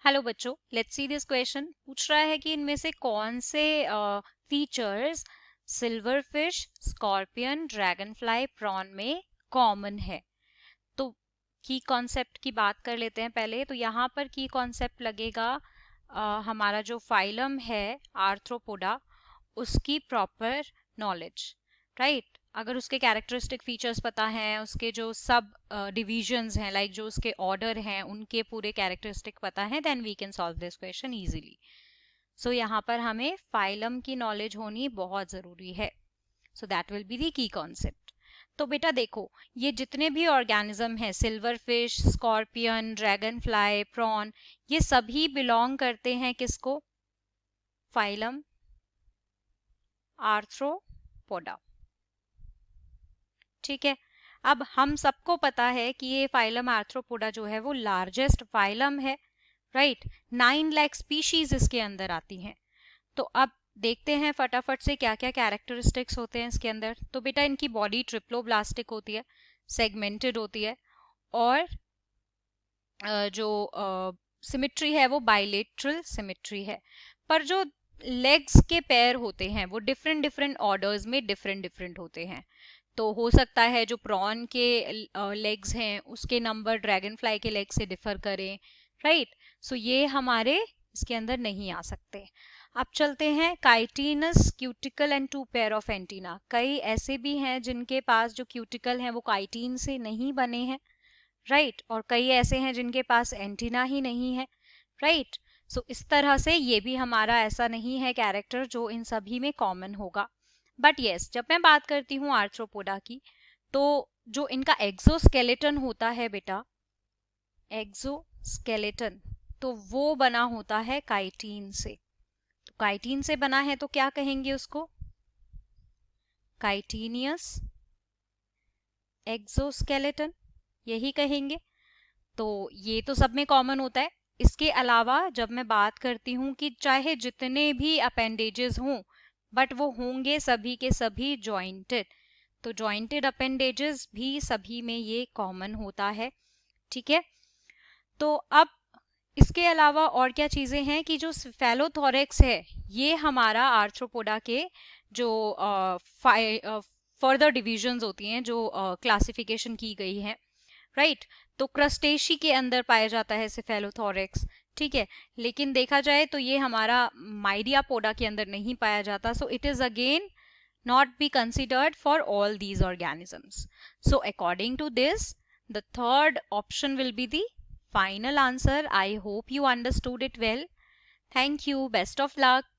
Hello बच्चों, let's see this question. पूछ रहा है कि इनमें से कौन से features silver fish, scorpion, dragon fly, prawn में कॉमन है। तो की कॉन्सेप्ट की बात कर लेते हैं पहले। तो यहाँ पर की कॉन्सेप्ट लगेगा हमारा जो फाइलम है आर्थ्रोपोडा, उसकी प्रॉपर नॉलेज, राइट। अगर उसके कैरेक्टरिस्टिक फीचर्स पता हैं, उसके जो सब डिविजन्स हैं, लाइक जो उसके ऑर्डर हैं, उनके पूरे कैरेक्टरिस्टिक पता हैं, then we can solve this question easily. So यहाँ पर हमें फाइलम की नॉलेज होनी बहुत जरूरी है। So that will be the की कॉन्सेप्ट। तो बेटा देखो, ये जितने भी ऑर्गेनिज्म हैं, silver fish, scorpion, dragon fly, prawn, ये सभी बिलोंग करते हैं किसको? Phylum Arthropoda. ठीक है। अब हम सबको पता है कि ये फाइलम आर्थ्रोपोडा जो है वो लार्जेस्ट फाइलम है, राइट। 9 लाख स्पीशीज इसके अंदर आती हैं। तो अब देखते हैं फटाफट से क्या क्या कैरेक्टरिस्टिक्स होते हैं इसके अंदर। तो बेटा इनकी बॉडी ट्रिप्लोब्लास्टिक होती है, सेगमेंटेड होती है, और जो सिमिट्री है वो बाइलेटरल सिमिट्री है। पर जो लेग्स के पैर होते हैं वो डिफरेंट डिफरेंट ऑर्डर्स में डिफरेंट डिफरेंट होते हैं। तो हो सकता है जो प्रॉन के लेग्स हैं उसके नंबर ड्रैगन फ्लाई के लेग से डिफर करें, राइट। सो ये हमारे इसके अंदर नहीं आ सकते। अब चलते हैं chitinous cuticle and 2 pair of antenna. कई ऐसे भी हैं जिनके पास जो क्यूटिकल हैं वो काइटिन से नहीं बने हैं, राइट। और कई ऐसे हैं जिनके पास एंटीना ही नहीं है, राइट। सो इस तरह से ये भी हमारा ऐसा नहीं है कैरेक्टर जो इन सभी में कॉमन होगा। बट यस, जब मैं बात करती हूँ आर्थ्रोपोडा की, तो जो इनका एक्सोस्केलेटन होता है बेटा, एक्सोस्केलेटन, तो वो बना होता है काइटिन से। तो काइटिन से बना है तो क्या कहेंगे उसको? काइटिनियस एक्सोस्केलेटन, यही कहेंगे। तो ये तो सब में कॉमन होता है। इसके अलावा जब मैं बात करती हूँ कि चाहे जितने भी अपेंडेजेस हों, बट वो होंगे सभी के सभी जॉइंटेड, तो जॉइंटेड अपेंडेजेस भी सभी में ये कॉमन होता है, ठीक है। तो अब इसके अलावा और क्या चीजें हैं कि जो फेलोथोरेक्स है, ये हमारा आर्थ्रोपोडा के जो फर्दर डिविजन्स होती हैं, जो क्लासिफिकेशन की गई है, राइट। तो क्रस्टेशी के अंदर पाया जाता है सेफेलोथोरेक्स, ठीक है। लेकिन देखा जाए तो ये हमारा माइडियापोडा के अंदर नहीं पाया जाता। So it is again not be considered for all these organisms. So according to this, the third option will be the final answer. I hope you understood it well. Thank you. Best of luck.